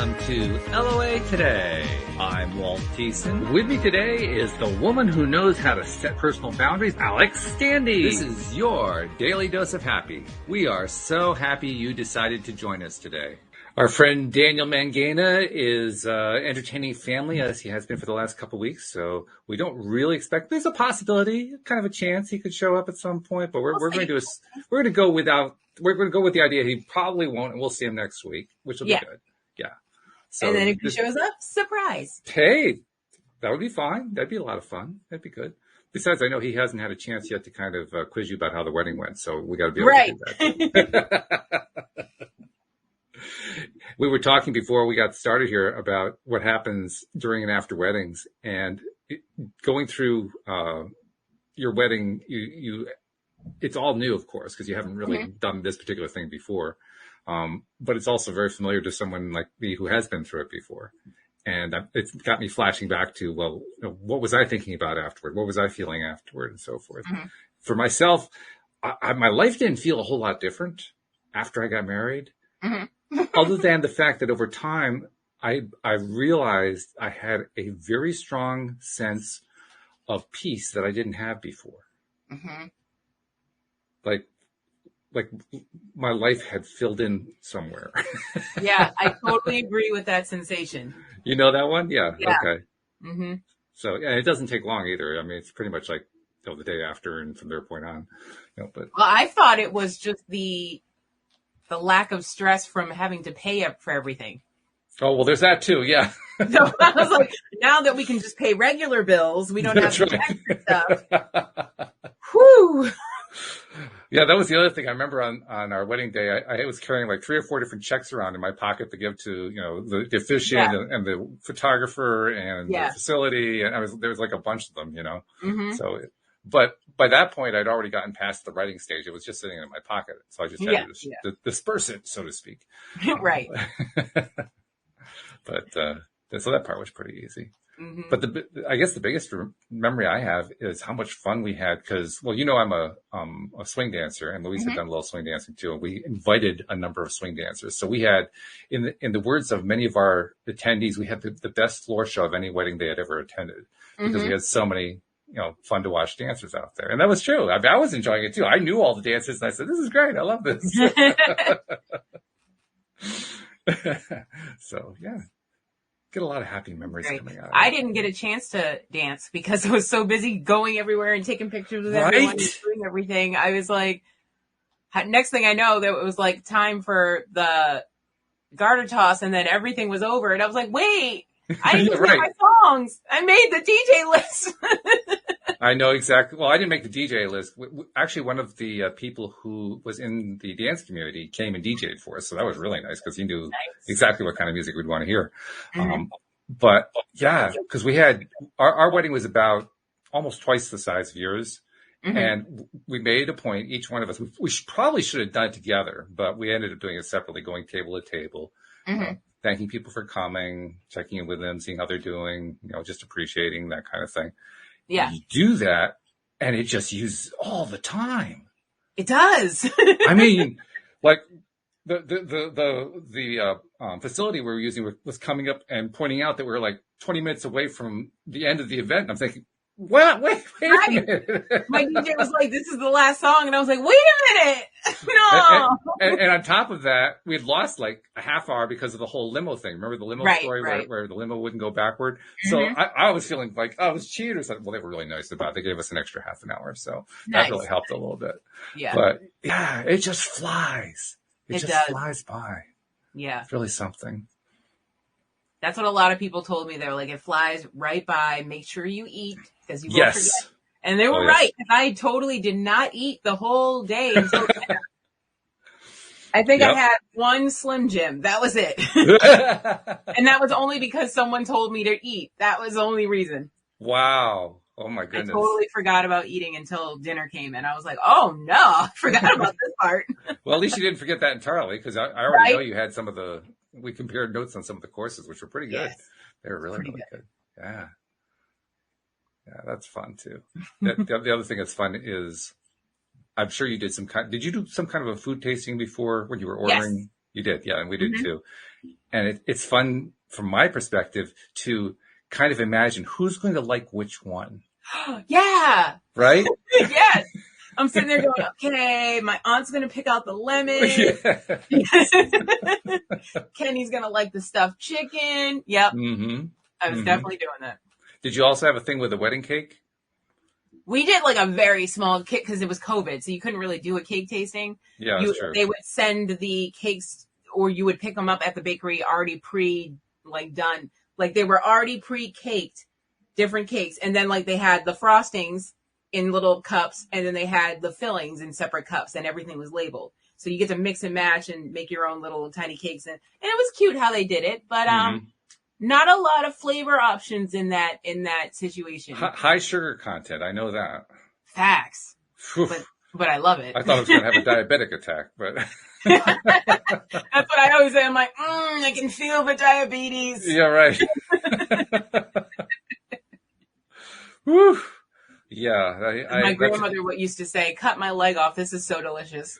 welcome to LOA Today. I'm Walt Thiessen. With me today is the woman who knows how to set personal boundaries, Alex Standy. This is your Daily Dose of Happy. We are so happy you decided to join us today. Our friend Daniel Mangana is entertaining family as he has been for the last couple of weeks, so we don't really expect. There's a possibility, kind of a chance he could show up at some point, but we're going to go with the idea he probably won't, and we'll see him next week, which will be good. Yeah. So, and then if he shows up, surprise. Hey, that would be fine. That'd be a lot of fun. That'd be good. Besides, I know he hasn't had a chance yet to kind of quiz you about how the wedding went, so we got to be able to do that. We were talking before we got started here about what happens during and after weddings, and going through your wedding, it's all new, of course, because you haven't really done this particular thing before. But it's also very familiar to someone like me who has been through it before. And it's got me flashing back to, well, what was I thinking about afterward? What was I feeling afterward, and so forth? For myself, my life didn't feel a whole lot different after I got married. Other than the fact that over time, I realized I had a very strong sense of peace that I didn't have before. Like my life had filled in somewhere. Yeah, I totally agree with that sensation. You know that one? Yeah. Okay. Mm-hmm. So yeah, it doesn't take long either. I mean, it's pretty much like the day after and from their point on. But well, I thought it was just the lack of stress from having to pay up for everything. Oh, well, there's that too. Yeah. So I was like, now that we can just pay regular bills, we don't have to do extra stuff. Whew. Yeah, that was the other thing I remember on our wedding day. I was carrying like 3 or 4 different checks around in my pocket to give to, the officiant and the photographer and the facility. And there was like a bunch of them, So, but by that point, I'd already gotten past the writing stage. It was just sitting in my pocket. So I just had to disperse it, so to speak. Right. But, so that part was pretty easy. But I guess the biggest memory I have is how much fun we had because, I'm a swing dancer, and Louise had done a little swing dancing too. And we invited a number of swing dancers. So we had, in the words of many of our attendees, we had the best floor show of any wedding they had ever attended because we had so many, fun to watch dancers out there. And that was true. I was enjoying it too. I knew all the dancers and I said, this is great. I love this. So yeah. Get a lot of happy memories coming out. I didn't get a chance to dance because I was so busy going everywhere and taking pictures with everyone and doing everything. I was like, next thing I know, that it was like time for the garter toss, and then everything was over. And I was like, wait, I didn't make my songs. I made the DJ list. I know exactly. Well, I didn't make the DJ list. Actually, one of the people who was in the dance community came and DJ'd for us. So that was really nice because he knew exactly what kind of music we'd want to hear. But yeah, because we had our wedding was about almost twice the size of yours. And we made a point, each one of us, we probably should have done it together, but we ended up doing it separately, going table to table, thanking people for coming, checking in with them, seeing how they're doing, just appreciating that kind of thing. Yeah. You do that and it just uses all the time. It does. I mean, like the facility we were using was coming up and pointing out that we were like 20 minutes away from the end of the event. And I'm thinking, what? Wait a minute. My DJ was like, this is the last song. And I was like, wait a minute. No. And on top of that, we had lost like a half hour because of the whole limo thing. Remember the limo story where the limo wouldn't go backward? So I was feeling like, I was cheated or something. Well, they were really nice about it. They gave us an extra half an hour. So that really helped a little bit. Yeah. But yeah, it just flies. It just flies by. Yeah. It's really something. That's what a lot of people told me. They were like, it flies right by. Make sure you eat because you won't forget. And they were right. Because I totally did not eat the whole day until I think I had one Slim Jim. That was it. And that was only because someone told me to eat. That was the only reason. Wow. Oh my goodness. I totally forgot about eating until dinner came in. I was like, oh no, I forgot about this part. Well, at least you didn't forget that entirely because I already know you had we compared notes on some of the courses, which were pretty good. Yes. They were really good. Yeah. Yeah, that's fun too. The other thing that's fun is, I'm sure you did did you do some kind of a food tasting before when you were ordering? You did, yeah, and we did too. And it's fun from my perspective to kind of imagine who's going to like which one. Yeah. Right? Yes. I'm sitting there going, okay, my aunt's going to pick out the lemon. Kenny's going to like the stuffed chicken. Yep. Mm-hmm. I was definitely doing that. Did you also have a thing with a wedding cake? We did like a very small cake because it was COVID, so you couldn't really do a cake tasting. Yeah, that's true. They would send the cakes, or you would pick them up at the bakery already done. Like they were already pre-caked, different cakes. And then like they had the frostings in little cups, and then they had the fillings in separate cups, and everything was labeled. So you get to mix and match and make your own little tiny cakes. And it was cute how they did it, but not a lot of flavor options in that situation. High sugar content, I know that. Facts. But I love it. I thought I was going to have a diabetic attack, but... That's what I always say. I'm like, I can feel the diabetes. Yeah, right. Woo. Yeah. My grandmother used to say, cut my leg off. This is so delicious.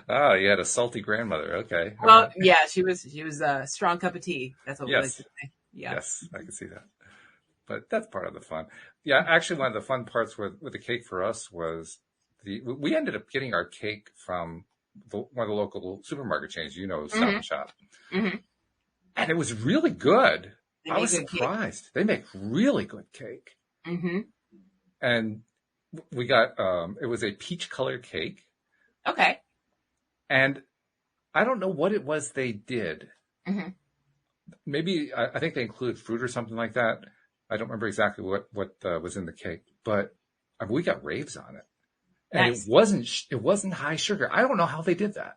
Oh, you had a salty grandmother. Okay. Well, yeah, she was a strong cup of tea. That's what we like to say. Yeah. Yes, I can see that. But that's part of the fun. Yeah, actually, one of the fun parts with the cake for us was we ended up getting our cake from one of the local supermarket chains, Stop and Shop. Mm-hmm. And it was really good. I was surprised. They make really good cake. Mm-hmm. And we got, it was a peach colored cake. Okay. And I don't know what it was they did. Mm-hmm. Maybe, I think they include fruit or something like that. I don't remember exactly what was in the cake, but we got raves on it. And nice. It wasn't high sugar. I don't know how they did that.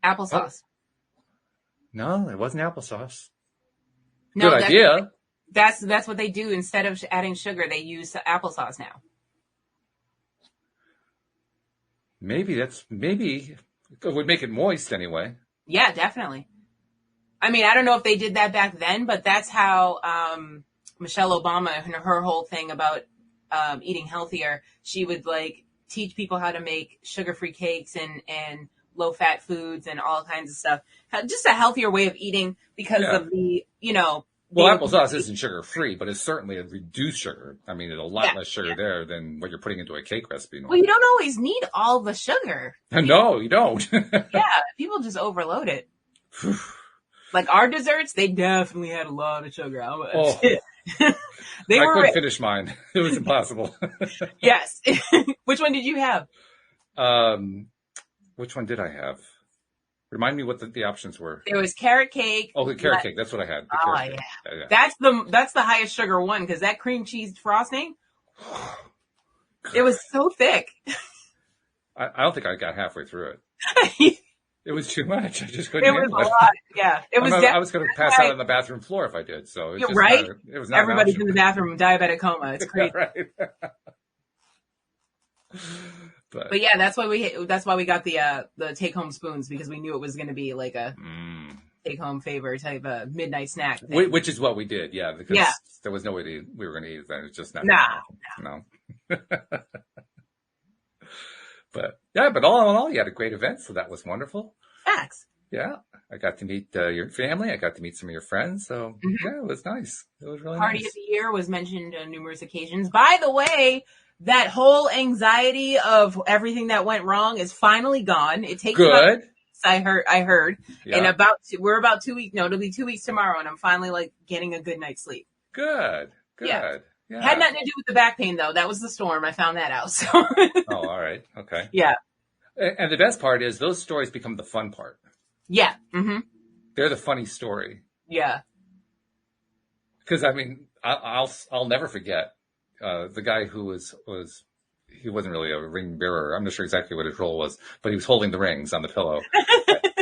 Applesauce. No, it wasn't applesauce. No, good idea. That's what they do. Instead of adding sugar, they use applesauce now. Maybe it would make it moist anyway. Yeah, definitely. I mean, I don't know if they did that back then, but that's how Michelle Obama and her whole thing about eating healthier, she would like teach people how to make sugar-free cakes and low-fat foods and all kinds of stuff. Just a healthier way of eating because of the, Well, applesauce isn't sugar-free, but it's certainly a reduced sugar. I mean, there's a lot less sugar there than what you're putting into a cake recipe. Well, you don't always need all the sugar. No, you don't. Yeah, people just overload it. Like our desserts, they definitely had a lot of sugar. I couldn't finish mine. It was impossible. Yes. Which one did you have? Which one did I have? Remind me what the options were. There was carrot cake. Oh, the carrot cake. That's what I had. Yeah. That's the highest sugar one because that cream cheese frosting, it was so thick. I don't think I got halfway through it. It was too much. I just couldn't. It was a lot. Yeah, it was. I was going to pass out on the bathroom floor if I did. So it was right. It was not everybody's in the bathroom, diabetic coma. It's crazy. Right. But yeah, that's why we got the take home spoons because we knew it was going to be like a take home favor type of midnight snack thing. Which is what we did. Yeah, because there was no way we were going to eat that. It's just not. No. But all in all, you had a great event, so that was wonderful. Facts. Yeah, I got to meet your family. I got to meet some of your friends. So yeah, it was nice. It was really Party nice. of the year was mentioned on numerous occasions. By the way, that whole anxiety of everything that went wrong is finally gone. It takes good. I heard. Yeah. And we're about 2 weeks. No, it'll be 2 weeks tomorrow, and I'm finally like getting a good night's sleep. Good. Yeah. Had nothing to do with the back pain though. That was the storm. I found that out. So. Oh, all right. Okay. Yeah. And the best part is those stories become the fun part. Yeah. Mm-hmm. They're the funny story. Yeah. Because I mean, I'll never forget the guy who he wasn't really a ring bearer. I'm not sure exactly what his role was, but he was holding the rings on the pillow.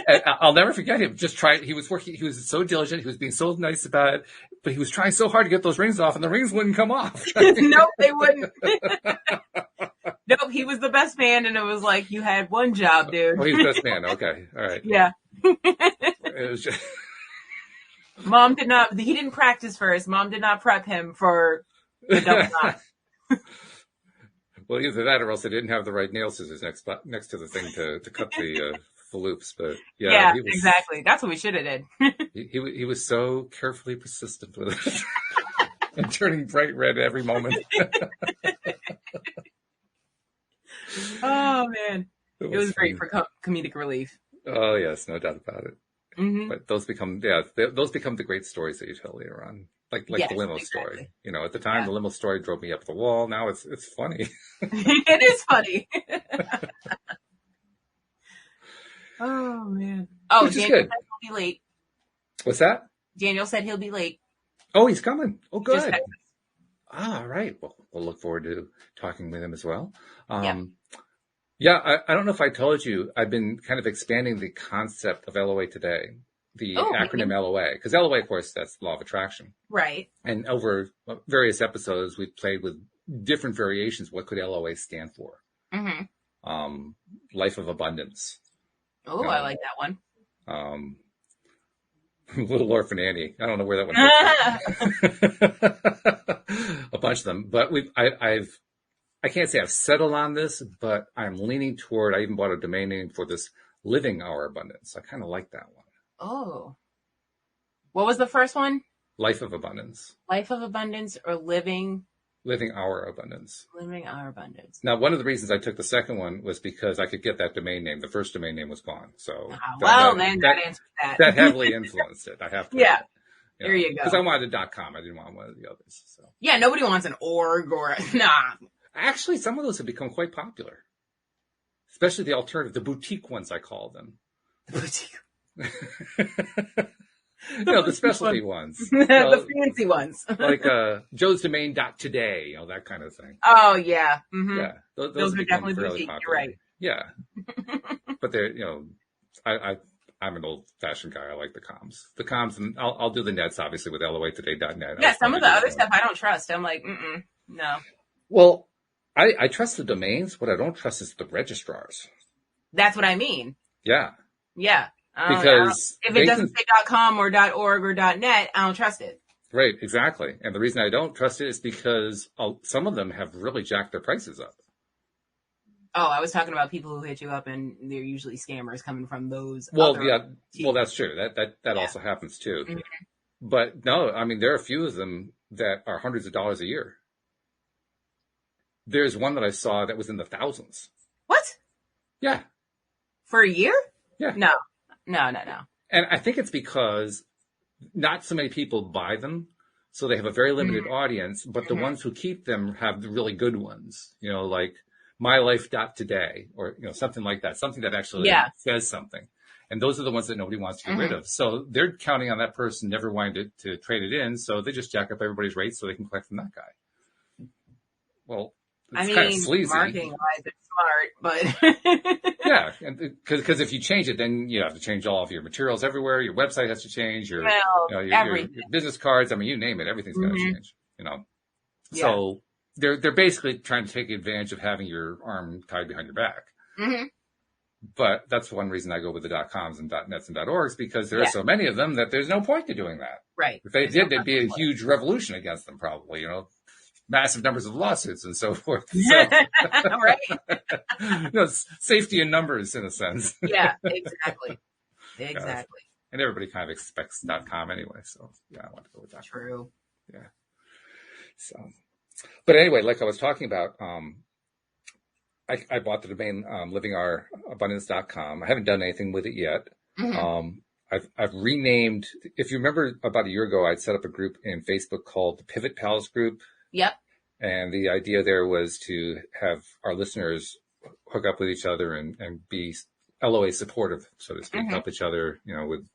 And I'll never forget him. He was working. He was so diligent. He was being so nice about it, but he was trying so hard to get those rings off, and the rings wouldn't come off. Nope, they wouldn't. Nope, he was the best man, and it was like you had one job, dude. Oh, he's the best man. Okay, all right. Yeah. It was just. Mom did not. He didn't practice first. Mom did not prep him for the double knot. Well, either that or else I didn't have the right nail scissors next to the thing to cut the loops. But yeah, he was, exactly. That's what we should have did. he was so carefully persistent with it and turning bright red every moment. Oh man, it was great for comedic relief. Oh yes, no doubt about it. Mm-hmm. But those become the great stories that you tell later on. Like the limo story. You know, at the time, the limo story drove me up the wall. Now it's funny. It is funny. Oh, man. Oh, which Daniel said he'll be late. What's that? Daniel said he'll be late. Oh, he's coming. Oh, good. All right. Well, we'll look forward to talking with him as well. Yeah, I don't know if I told you, I've been kind of expanding the concept of LOA today. The acronym LOA, because LOA, of course, that's law of attraction. Right. And over various episodes, we've played with different variations. What could LOA stand for? Mm-hmm. Life of abundance. Oh, I like that one. Little Orphan Annie. I don't know where that one. A bunch of them, but I can't say I've settled on this, but I'm leaning toward. I even bought a domain name for this, Living Our Abundance. I kind of like that one. Oh. What was the first one? Life of Abundance. Life of Abundance or Living Our Abundance. Living Our Abundance. Now, one of the reasons I took the second one was because I could get that domain name. The first domain name was gone. So that answers that. That heavily influenced it. I have to. Yeah. There you go. Because I wanted a .com. I didn't want one of the others. So. Yeah, nobody wants an org or nah. Actually, some of those have become quite popular. Especially the alternative, the boutique ones, I call them. The boutique. The specialty ones. The fancy ones. Like Joe's Domain .today, that kind of thing. Oh, yeah. Mm-hmm. Yeah. Those are definitely boutique. Popular. You're right. Yeah. But they're, I'm an old-fashioned guy. I like the comms. The comms, and I'll do the nets, obviously, with LOAtoday.net. Yeah, some of the other stuff I don't trust. I'm like, no. Well, I trust the domains. What I don't trust is the registrars. That's what I mean. Yeah. Yeah. Because if it doesn't say .com or .org or .net, I don't trust it. Right, exactly. And the reason I don't trust it is because some of them have really jacked their prices up. Oh, I was talking about people who hit you up, and they're usually scammers coming from those. Well, that's true. That also happens too. Mm-hmm. But no, I mean, there are a few of them that are hundreds of dollars a year. There's one that I saw that was in the thousands. What? Yeah. For a year? Yeah. No. And I think it's because not so many people buy them, so they have a very limited audience, but the ones who keep them have the really good ones, like mylife.today or, something like that, something that actually says something. And those are the ones that nobody wants to get rid of. So they're counting on that person never wanting to trade it in, so they just jack up everybody's rates so they can collect from that guy. Well, it's kind of sleazy. Marketing-wise, it's smart, but yeah, because if you change it, then you have to change all of your materials everywhere. Your website has to change. Your business cards. I mean, you name it. Everything's got to change. So they're basically trying to take advantage of having your arm tied behind your back. Mm-hmm. But that's one reason I go with the .coms and .nets and .orgs, because there are so many of them that there's no point to doing that. Right. If they did, there'd be a huge revolution against them, probably. Massive numbers of lawsuits and so forth. So, right. Safety in numbers, in a sense. Yeah, exactly. And everybody kind of expects .com anyway. So yeah, I want to go with that. True. Yeah. So, but anyway, like I was talking about, I bought the domain livingourabundance.com. I haven't done anything with it yet. Mm-hmm. I've renamed. If you remember, about a year ago, I'd set up a group in Facebook called the Pivot Pals Group. Yep. And the idea there was to have our listeners hook up with each other and be LOA supportive, so to speak, help each other, with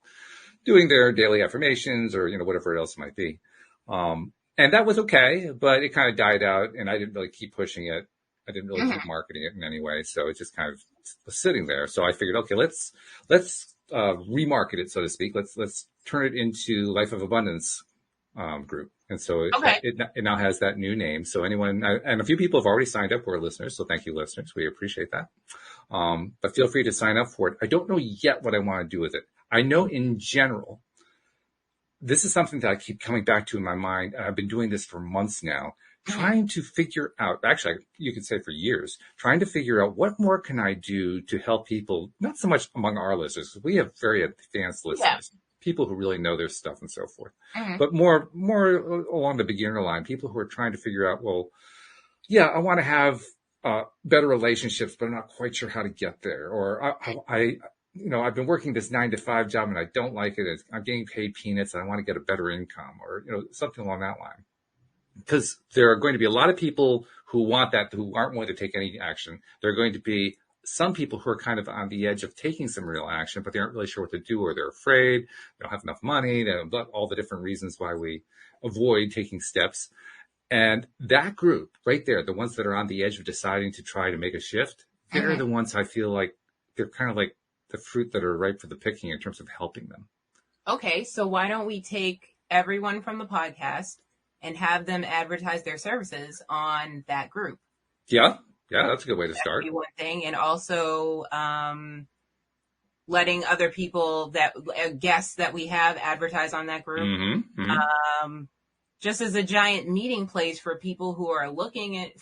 doing their daily affirmations or, whatever else it might be. And that was okay, but it kind of died out and I didn't really keep pushing it. I didn't really keep marketing it in any way. So it just kind of was sitting there. So I figured, okay, let's remarket it, so to speak. Let's turn it into Life of Abundance group. And so it now has that new name. So anyone, and a few people have already signed up who are listeners. So thank you, listeners. We appreciate that. But feel free to sign up for it. I don't know yet what I want to do with it. I know in general, this is something that I keep coming back to in my mind. And I've been doing this for months now. trying to figure out, actually, you could say for years, trying to figure out what more can I do to help people, not so much among our listeners, because we have very advanced listeners, people who really know their stuff and so forth, but more along the beginner line, people who are trying to figure out, well, yeah, I want to have better relationships, but I'm not quite sure how to get there. Or I've been working this 9-to-5 job and I don't like it. I'm getting paid peanuts and I want to get a better income, or, something along that line. Because there are going to be a lot of people who want that, who aren't willing to take any action. There are going to be some people who are kind of on the edge of taking some real action, but they aren't really sure what to do, or they're afraid, they don't have enough money, they don't, all the different reasons why we avoid taking steps. And that group right there, the ones that are on the edge of deciding to try to make a shift, they're the ones I feel like they're kind of like the fruit that are ripe for the picking in terms of helping them. Okay, so why don't we take everyone from the podcast and have them advertise their services on that group? Yeah, that's a good way to start. That'd be one thing. And also letting other people guests that we have advertise on that group. Just as a giant meeting place for people who are looking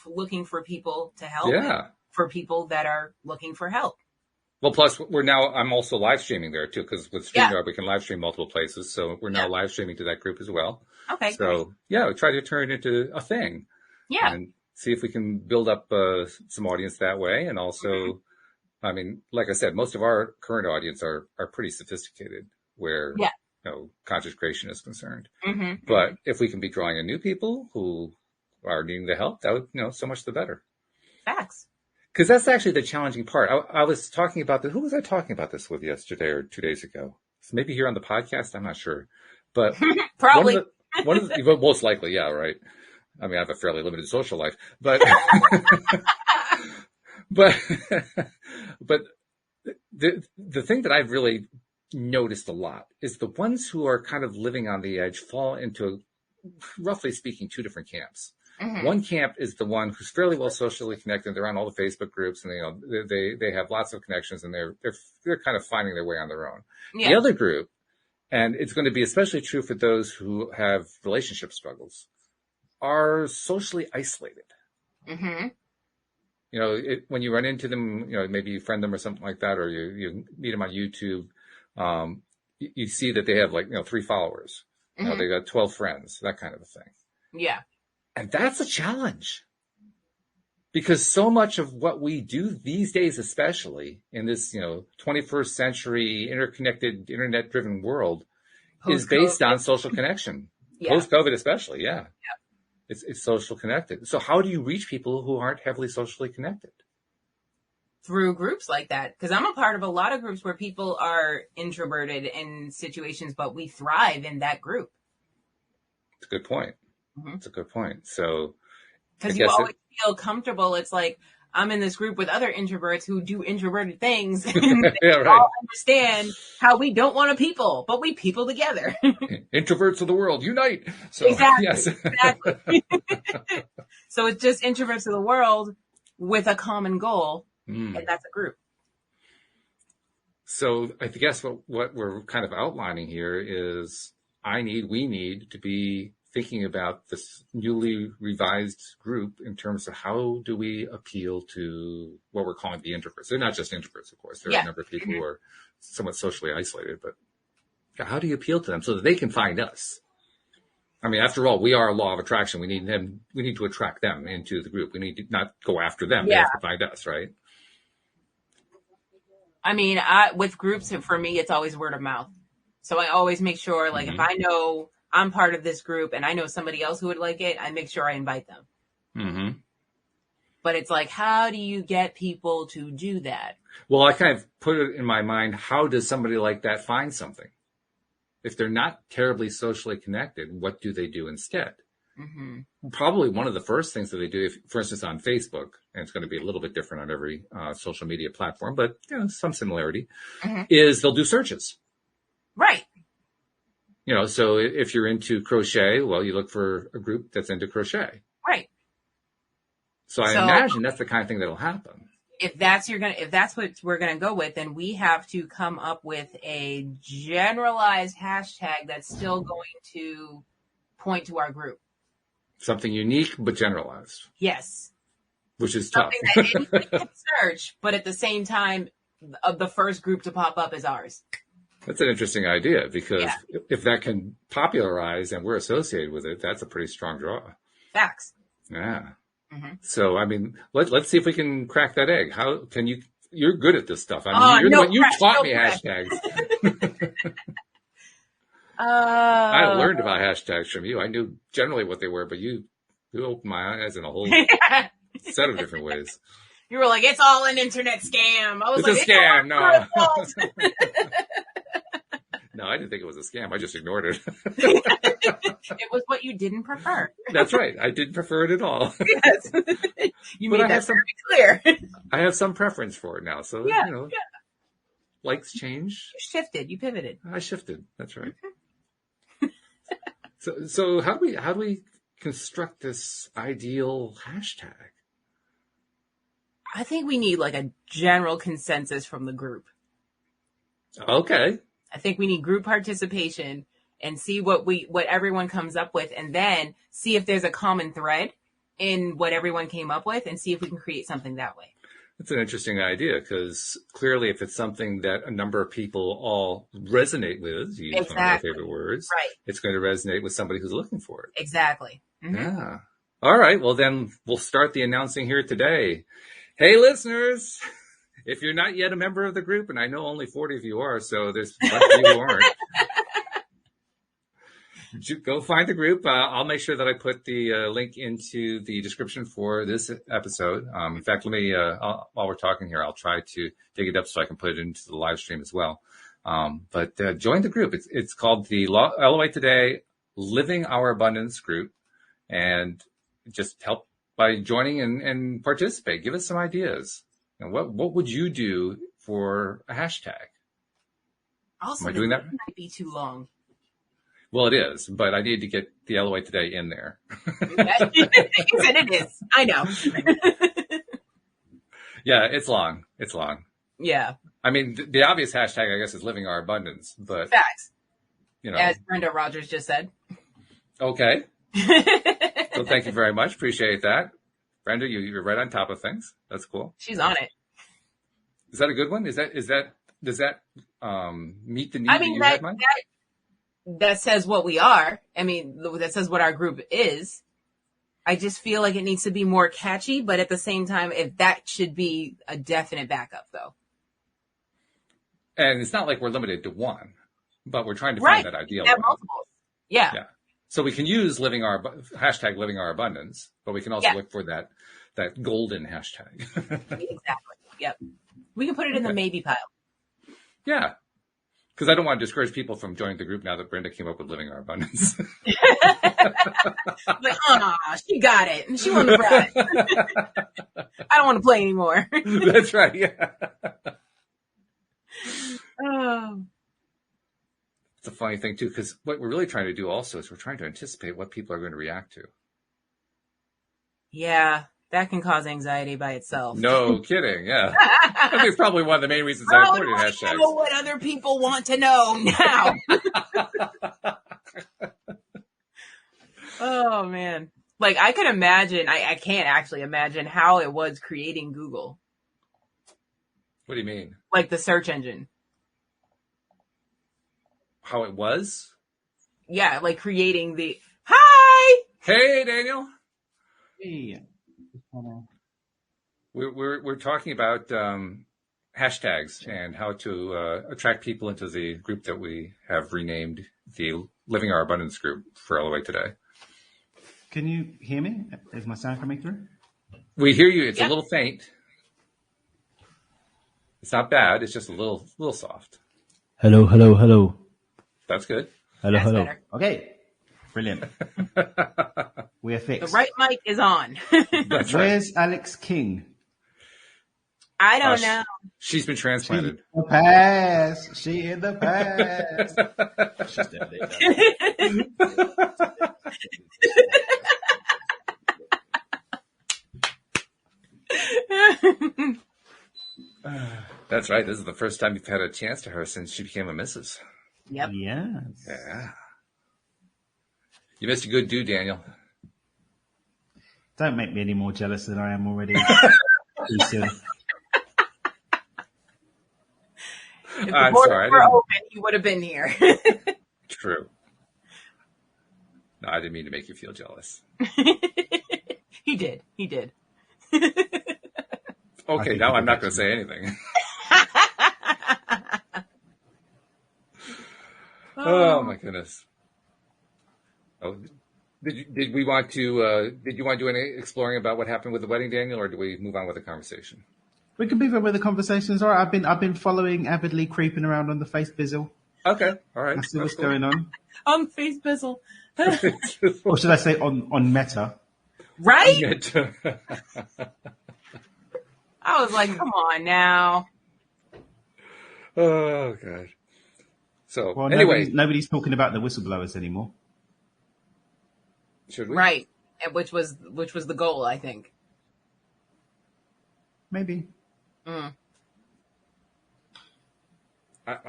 for people to help. Yeah. For people that are looking for help. Well, plus I'm also live streaming there too, because with StreamYard, we can live stream multiple places. So we're now live streaming to that group as well. Okay. So we try to turn it into a thing. Yeah. And see if we can build up some audience that way. And also, I mean, like I said, most of our current audience are pretty sophisticated where, content creation is concerned. But if we can be drawing in new people who are needing the help, that would, so much the better. Facts. Because that's actually the challenging part. I was talking about who was I talking about this with yesterday or 2 days ago? So maybe here on the podcast, I'm not sure. But probably one of the most likely, yeah, right. I mean, I have a fairly limited social life, but but the thing that I've really noticed a lot is the ones who are kind of living on the edge fall into, roughly speaking, two different camps. One camp is the one who's fairly well socially connected. They're on all the Facebook groups, and they have lots of connections, and they're kind of finding their way on their own. Yeah. The other group, and it's going to be especially true for those who have relationship struggles, are socially isolated. When you run into them, maybe you friend them or something like that, or you meet them on YouTube, you see that they have 3 followers. They got 12 friends, that kind of a thing. Yeah. And that's a challenge, because so much of what we do these days, especially in this, 21st century interconnected, internet-driven world, is based on social connection. Post-COVID especially, yeah. It's social connected. So how do you reach people who aren't heavily socially connected? Through groups like that. Because I'm a part of a lot of groups where people are introverted in situations, but we thrive in that group. It's a good point. It's a good point. So, because you always feel comfortable. It's like, I'm in this group with other introverts who do introverted things. And they all understand how we don't want to people, but we people together. Introverts of the world, unite. So, exactly. Yes. Exactly. So it's just introverts of the world with a common goal, and that's a group. So I guess what we're kind of outlining here is we need to be thinking about this newly revised group in terms of how do we appeal to what we're calling the introverts. They're not just introverts, of course. There are a number of people who are somewhat socially isolated, but how do you appeal to them so that they can find us? I mean, after all, we are a law of attraction. We need to attract them into the group. We need to not go after them. They have to find us, right? I mean, with groups, for me, it's always word of mouth. So I always make sure, if I know I'm part of this group and I know somebody else who would like it, I make sure I invite them. But it's like, how do you get people to do that? Well, I kind of put it in my mind, how does somebody like that find something? If they're not terribly socially connected, what do they do instead? Probably one of the first things that they do, for instance, on Facebook, and it's going to be a little bit different on every social media platform, but some similarity, is they'll do searches. Right. So if you're into crochet, well, you look for a group that's into crochet. Right. So I imagine that's the kind of thing that'll happen. If that's what we're going to go with, then we have to come up with a generalized hashtag that's still going to point to our group. Something unique but generalized. Yes. Which is something tough. that anybody can search, but at the same time, the first group to pop up is ours. That's an interesting idea, because if that can popularize and we're associated with it, that's a pretty strong draw. Facts. Yeah. Mm-hmm. So, I mean, let's see if we can crack that egg. How can you? You're good at this stuff. I mean, you're the one, you taught me hashtags. I learned about hashtags from you. I knew generally what they were, but you opened my eyes in a whole set of different ways. You were like, it's all an internet scam. I was it's a scam. No. No, I didn't think it was a scam. I just ignored it. It was what you didn't prefer. That's right. I didn't prefer it at all. Yes. You made that very clear. I have some preference for it now. So, likes change. You shifted. You pivoted. I shifted. That's right. So how do we construct this ideal hashtag? I think we need like a general consensus from the group. Okay. I think we need group participation and see what everyone comes up with, and then see if there's a common thread in what everyone came up with, and see if we can create something that way. That's an interesting idea, because clearly if it's something that a number of people all resonate with, to use one of my favorite words, right, it's going to resonate with somebody who's looking for it. Exactly. Mm-hmm. Yeah. All right. Well, then we'll start the announcing here today. Hey, listeners. If you're not yet a member of the group, and I know only 40 of you are, so there's a bunch of you who aren't, go find the group. I'll make sure that I put the link into the description for this episode. In fact, let me, while we're talking here, I'll try to dig it up so I can put it into the live stream as well. But join the group. It's called the LOA Today Living Our Abundance group, and just help by joining and participate. Give us some ideas. And what would you do for a hashtag? Also, am I doing that? It might be too long. Well, it is, but I need to get the LOA Today in there. It is. I know. Yeah, it's long. It's long. Yeah. I mean, the obvious hashtag, I guess, is Living Our Abundance, but facts. You know, as Brenda Rogers just said. Okay. So thank you very much. Appreciate that. Brenda, you're right on top of things. That's cool. She's on it. Is that a good one? Does that meet the need that you had, Mike? That says what we are. I mean, that says what our group is. I just feel like it needs to be more catchy, but at the same time, if that should be a definite backup, though. And it's not like we're limited to one, but we're trying to find that ideal one. Multiple. Yeah. So we can use hashtag Living Our Abundance, but we can also look for that golden hashtag. Exactly. Yep. We can put it in the maybe pile. Yeah. Because I don't want to discourage people from joining the group now that Brenda came up with Living Our Abundance. Like, she got it. She won the prize. I don't want to play anymore. That's right. Yeah. Oh. It's a funny thing, too, because what we're really trying to do also is we're trying to anticipate what people are going to react to. Yeah, that can cause anxiety by itself. No kidding, yeah. I think it's probably one of the main reasons I put in hashtags. I know what other people want to know now. Oh, man. Like, I could imagine, I can't actually imagine how it was creating Google. What do you mean? Like the search engine. How it was? Yeah, like creating the hi. Hey, Daniel. Hey. We're talking about hashtags and how to attract people into the group that we have renamed the Living Our Abundance group for LOA Today. Can you hear me? Is my sound coming through? We hear you. It's a little faint. It's not bad. It's just a little soft. Hello. That's good. Hello. Better. Okay. Brilliant. We are fixed. The right mic is on. That's right. Where's Alex King? I don't know. She's been transplanted. She in the past. She's definitely That's right. This is the first time you've had a chance to her since she became a Mrs. Yep. Yes. Yeah. You missed a good dude, Daniel. Don't make me any more jealous than I am already. If the borders were open, he would have been here. True. No, I didn't mean to make you feel jealous. He did. Okay, now I'm not going to say anything. Oh my goodness. Oh, did you want to do any exploring about what happened with the wedding, Daniel, or do we move on with the conversation? We can move on with the conversations. All right, I've been following, avidly creeping around on the Face Bizzle. Okay, all right. I see what's going on. On Face Bizzle. Or should I say on Meta? Right? I was like, come on now. Oh, God. So, well, anyway. Nobody's talking about the whistleblowers anymore. Should we? Right. Which was the goal, I think. Maybe. I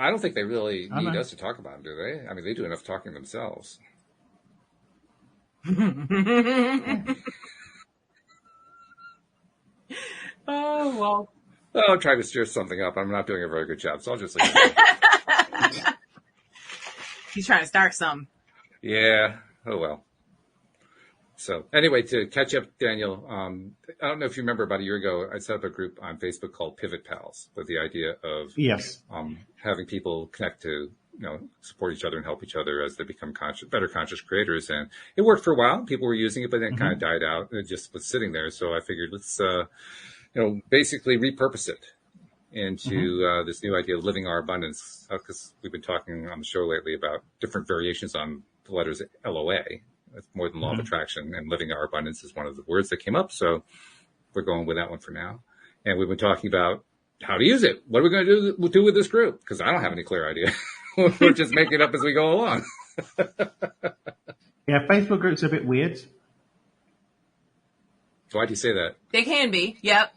don't think they really need us to talk about them, do they? I mean, they do enough talking themselves. Oh, well. I'm trying to stir something up. I'm not doing a very good job, so I'll just leave it. He's trying to start some. Yeah. Oh, well. So anyway, to catch up, Daniel, I don't know if you remember about a year ago, I set up a group on Facebook called Pivot Pals with the idea of having people connect to, support each other and help each other as they become better conscious creators. And it worked for a while. People were using it, but then it kind of died out and it just was sitting there. So I figured let's, basically repurpose it into this new idea of living our abundance. Because we've been talking on the show lately about different variations on the letters LOA. It's more than law of attraction, and living our abundance is one of the words that came up. So we're going with that one for now. And we've been talking about how to use it. What are we going to do with this group? Because I don't have any clear idea. We're just making it up as we go along. Yeah, Facebook groups are a bit weird. Why do you say that? They can be. Yep.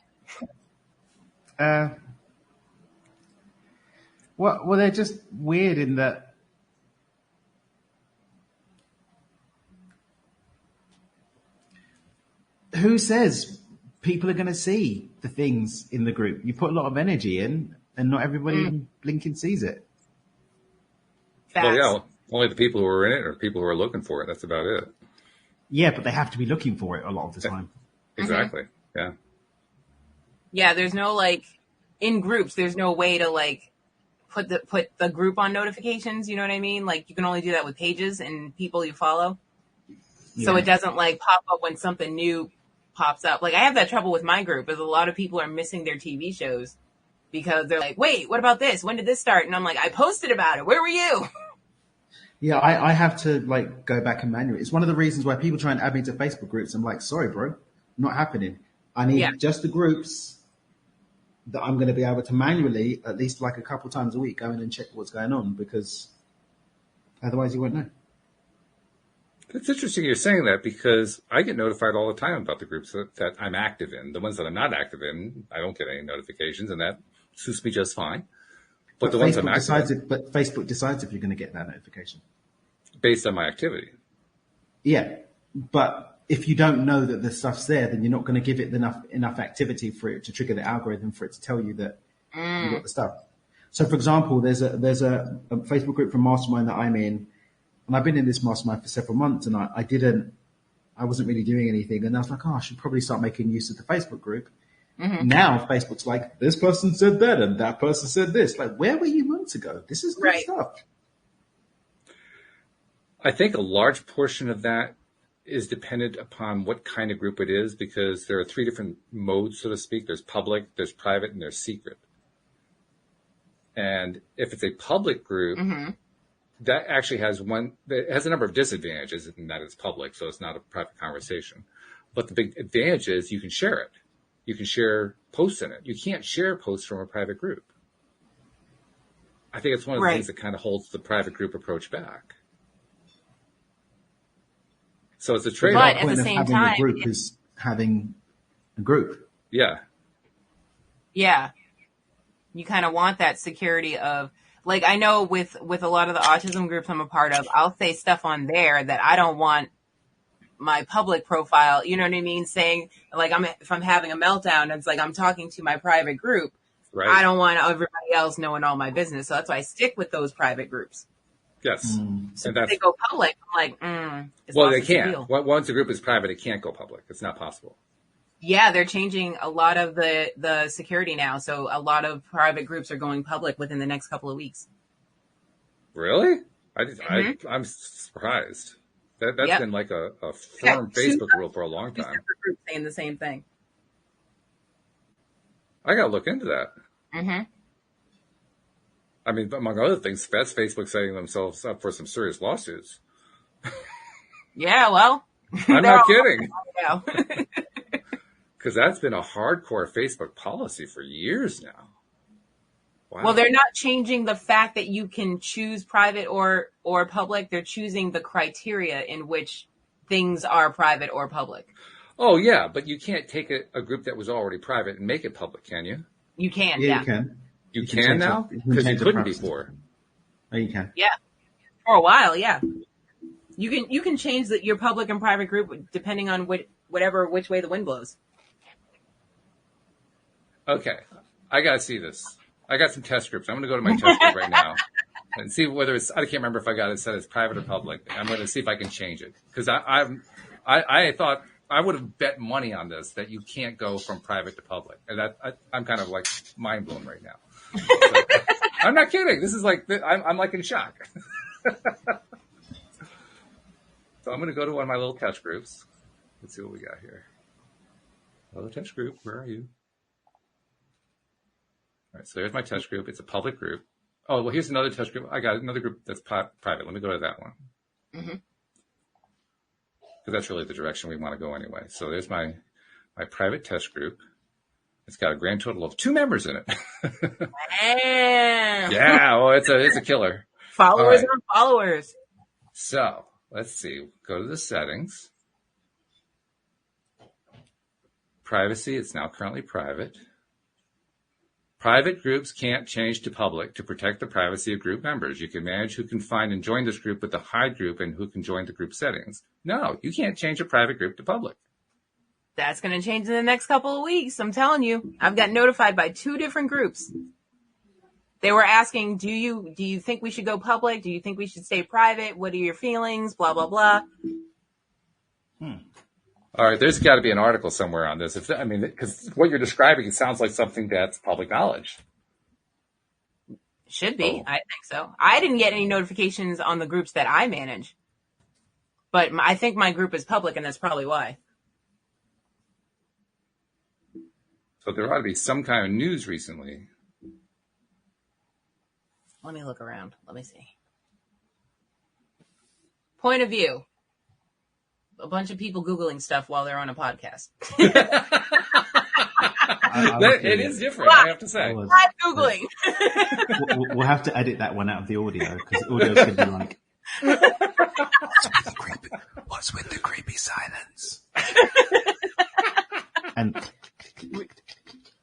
Well, they're just weird in that who says people are going to see the things in the group? You put a lot of energy in, and not everybody blinking sees it. Facts. Well, yeah, only the people who are in it or people who are looking for it. That's about it. Yeah, but they have to be looking for it a lot of the time. Exactly. Yeah. Yeah, there's no in groups. There's no way to put the group on notifications. You know what I mean? Like you can only do that with pages and people you follow. Yeah. So it doesn't pop up when something new pops up. I have that trouble with my group, is a lot of people are missing their TV shows because they're like, wait, what about this? When did this start? And I'm like, I posted about it. Where were you? Yeah, I have to go back and manually. It's one of the reasons why people try and add me to Facebook groups. I'm like, sorry, bro, not happening. I need just the groups that I'm going to be able to manually, at least a couple times a week, go in and check what's going on, because otherwise you won't know. It's interesting you're saying that, because I get notified all the time about the groups that I'm active in. The ones that I'm not active in, I don't get any notifications, and that suits me just fine. But the ones I'm active in, but Facebook decides if you're going to get that notification based on my activity. Yeah, but if you don't know that the stuff's there, then you're not going to give it enough activity for it to trigger the algorithm for it to tell you that you got the stuff. So, for example, there's a Facebook group from Mastermind that I'm in. And I've been in this mastermind for several months, and I wasn't really doing anything. And I was like, I should probably start making use of the Facebook group. Mm-hmm. Now Facebook's like, this person said that and that person said this. Where were you months ago? This is good stuff. I think a large portion of that is dependent upon what kind of group it is, because there are three different modes, so to speak. There's public, there's private, and there's secret. And if it's a public group, that actually has a number of disadvantages in that it's public, so it's not a private conversation. But the big advantage is you can share it. You can share posts in it. You can't share posts from a private group. I think it's one of the things that kind of holds the private group approach back. So it's a trade-off. But at the same time, a group is having a group. Yeah. Yeah. You kind of want that security of, I know with a lot of the autism groups I'm a part of, I'll say stuff on there that I don't want my public profile, you know what I mean? Saying like, if I'm having a meltdown, it's like, I'm talking to my private group. Right. I don't want everybody else knowing all my business. So that's why I stick with those private groups. Yes. So if they go public, I'm like, well, they can't. Once a group is private, it can't go public. It's not possible. Yeah, they're changing a lot of the security now. So a lot of private groups are going public within the next couple of weeks. Really? I'm surprised. That's been like a firm Facebook rule for a long time. Groups saying the same thing. I got to look into that. Mm-hmm. I mean, among other things, that's Facebook setting themselves up for some serious lawsuits. Yeah, well. I'm not kidding. Now. Because that's been a hardcore Facebook policy for years now. Wow. Well, they're not changing the fact that you can choose private or public. They're choosing the criteria in which things are private or public. Oh, yeah, but you can't take a group that was already private and make it public, can you? You can, yeah. You can. You can now? Because you couldn't before. Oh, you can. Yeah. For a while, yeah. You can change your public and private group depending on which way the wind blows. Okay. I got to see this. I got some test groups. I'm going to go to my test group right now and see whether I can't remember if I got it set as private or public. I'm going to see if I can change it. Because I thought I would have bet money on this that you can't go from private to public. And I'm kind of like mind blown right now. So, I'm not kidding. This is like, I'm like in shock. So I'm going to go to one of my little test groups. Let's see what we got here. Hello, test group. Where are you? All right, so there's my test group. It's a public group. Oh, well, here's another test group. I got another group that's private. Let me go to that one. Mm-hmm. Because that's really the direction we want to go anyway. So there's my private test group. It's got a grand total of 2 members in it. Damn. Yeah, well, it's a killer. Followers on followers. So let's see. Go to the settings. Privacy. It's now currently private. Private groups can't change to public to protect the privacy of group members. You can manage who can find and join this group with the hide group and who can join the group settings. No, you can't change a private group to public. That's going to change in the next couple of weeks. I'm telling you. I've got notified by 2 different groups. They were asking, do you think we should go public? Do you think we should stay private? What are your feelings? Blah, blah, blah. All right, there's got to be an article somewhere on this. Because what you're describing, it sounds like something that's public knowledge. Should be. I think so. I didn't get any notifications on the groups that I manage. But I think my group is public, and that's probably why. So there ought to be some kind of news recently. Let me look around. Let me see. Point of view. A bunch of people Googling stuff while they're on a podcast. It is different, I have to say. Live Googling. We'll have to edit that one out of the audio because the audio is going to be like... What's with the creepy silence? And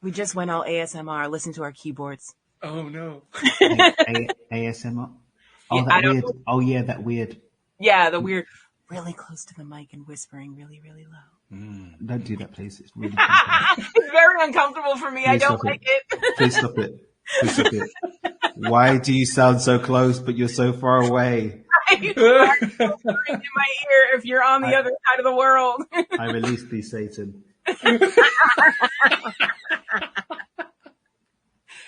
we just went all ASMR. Listen to our keyboards. Oh, no. ASMR? Oh, Yeah, that weird. Oh, yeah, that weird. Yeah, the weird. Really close to the mic and whispering really, really low. Don't do that, please. It's really It's very uncomfortable for me. Please I don't like it. Please stop it. Please stop it. Why do you sound so close, but you're so far away? In my ear if you're on the other side of the world. I release thee, Satan.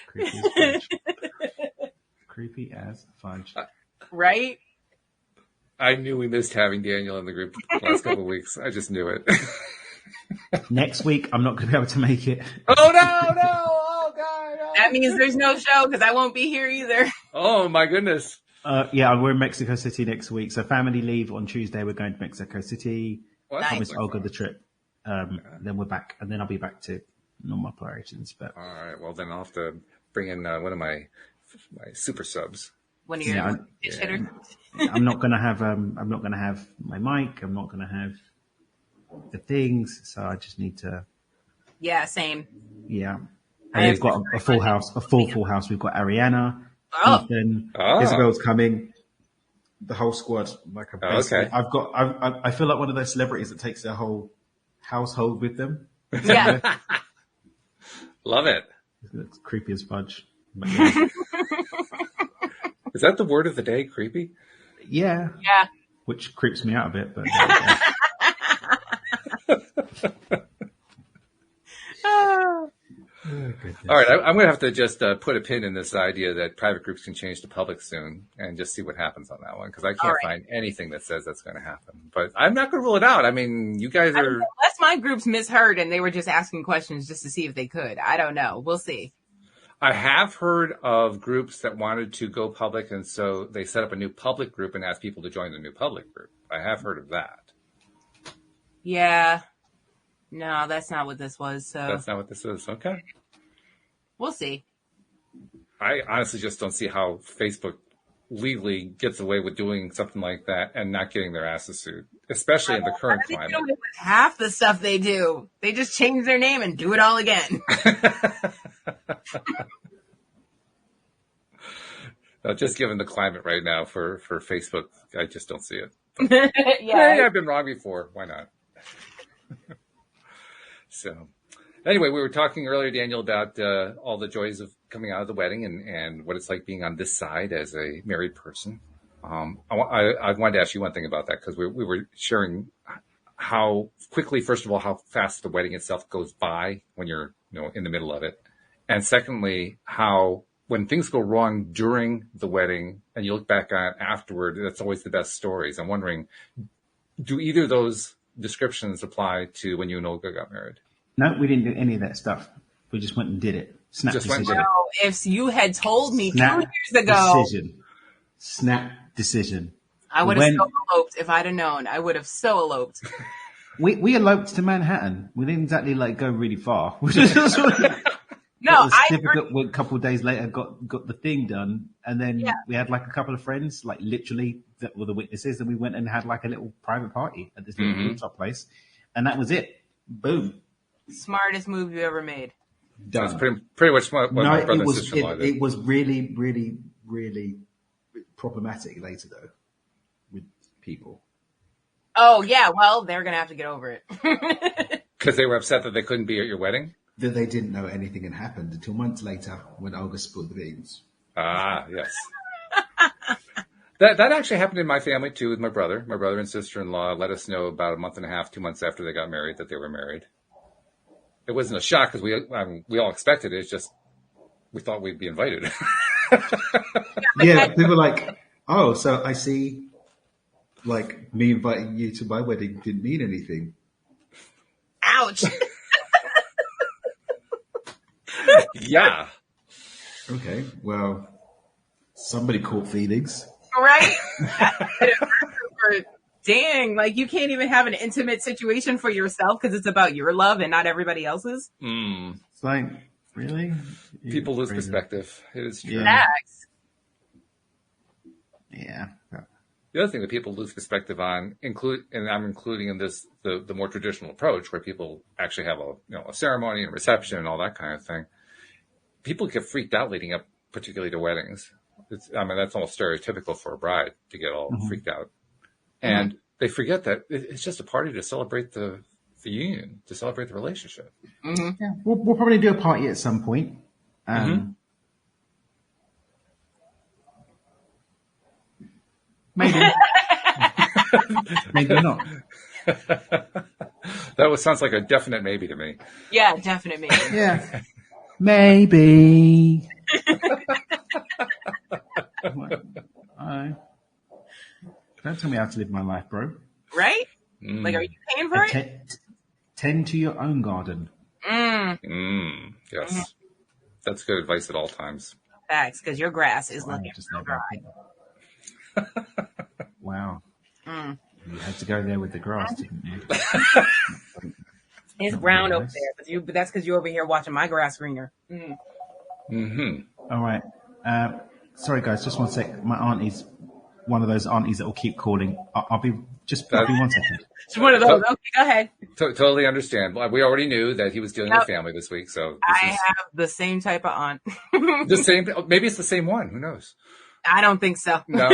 Creepy as fudge. Creepy as fudge. Right? I knew we missed having Daniel in the group the last couple of weeks. I just knew it. Next week, I'm not going to be able to make it. Oh, no. Oh, God. No. That means there's no show because I won't be here either. Oh, my goodness. Yeah, we're in Mexico City next week. So family leave on Tuesday. We're going to Mexico City. Nice. Olga the trip. Then we're back. And then I'll be back to normal operations. But all right. Well, then I'll have to bring in one of my super subs. One of your pitch hitters. I'm not gonna have my mic. I'm not gonna have the things. So I just need to. Yeah, same. Yeah, and we've got a full house. Full house. We've got Ariana, Ethan, Isabel's coming. the whole squad. Like okay. I feel like one of those celebrities that takes their whole household with them. Yeah. Love it. It's creepy as fudge. Is that the word of the day? Creepy? Yeah. Yeah. Which creeps me out a bit, but. All right, I'm going to have to just put a pin in this idea that private groups can change to public soon and just see what happens on that one, because I can't find anything that says that's going to happen. But I'm not going to rule it out. I mean, you guys are... Unless my groups misheard and they were just asking questions just to see if they could. I don't know. We'll see. I have heard of groups that wanted to go public, and so they set up a new public group and asked people to join the new public group. I have heard of that. Yeah. No, that's not what this was. So that's not what this is. Okay. We'll see. I honestly just don't see how Facebook legally gets away with doing something like that and not getting their asses sued, especially in the current climate. Half the stuff they do, they just change their name and do it all again. No, just given the climate right now for Facebook, I just don't see it. Yeah. Hey, I've been wrong before. Why not? So anyway, we were talking earlier, Daniel, about all the joys of coming out of the wedding and what it's like being on this side as a married person. I wanted to ask you one thing about that, because we were sharing how quickly, first of all, how fast the wedding itself goes by when you're in the middle of it. And secondly, how when things go wrong during the wedding and you look back on it afterward, that's always the best stories. I'm wondering, do either of those descriptions apply to when you and Olga got married? No, we didn't do any of that stuff. We just went and did it. Snap decision. Well, if you had told me 2 years ago. Snap decision. I would have so eloped if I'd have known. I would have so eloped. We eloped to Manhattan. We didn't exactly go really far. No, a couple of days later got the thing done, and then we had a couple of friends, literally that were the witnesses, and we went and had a little private party at this little rooftop place, and that was it. Boom. Smartest move you ever made. That's pretty much what my brother and sister-in-law did. It was really, really, really problematic later, though, with people. Oh, yeah. Well, they're going to have to get over it. Because they were upset that they couldn't be at your wedding? That they didn't know anything had happened until months later when Olga spilled the beans. Ah, yes. That actually happened in my family, too, with my brother. My brother and sister-in-law let us know about a month and a half, 2 months after they got married that they were married. It wasn't a shock because we all expected it. It's just we thought we'd be invited. Yeah, people were like, oh, so I see, me inviting you to my wedding didn't mean anything. Ouch. Yeah. Okay, well, somebody caught feelings. Right? Dang, you can't even have an intimate situation for yourself because it's about your love and not everybody else's. Mm. It's really? People lose perspective. It is true. Facts. Yeah. The other thing that people lose perspective on, and I'm including in this the more traditional approach where people actually have a ceremony and reception and all that kind of thing. People get freaked out leading up, particularly to weddings. That's almost stereotypical for a bride to get all freaked out. And they forget that it's just a party to celebrate the union, to celebrate the relationship. Mm-hmm. Yeah, we'll probably do a party at some point. Maybe. Maybe not. That sounds like a definite maybe to me. Yeah, definite maybe. Yeah. Maybe. Don't tell me how to live my life, bro. Right? Are you paying for it? Tend to your own garden. Yes. That's good advice at all times. Facts, because your grass is looking real dry. Wow. You had to go there with the grass, didn't you? It's brown over there, but that's because you're over here watching my grass greener. All right. Sorry, guys, just one sec. My auntie's one of those aunties that will keep calling. I'll be 1 second. She's one of those. Okay, go ahead. Totally understand. We already knew that he was dealing with family this week, so I have the same type of aunt. Maybe it's the same one. Who knows? I don't think so. No.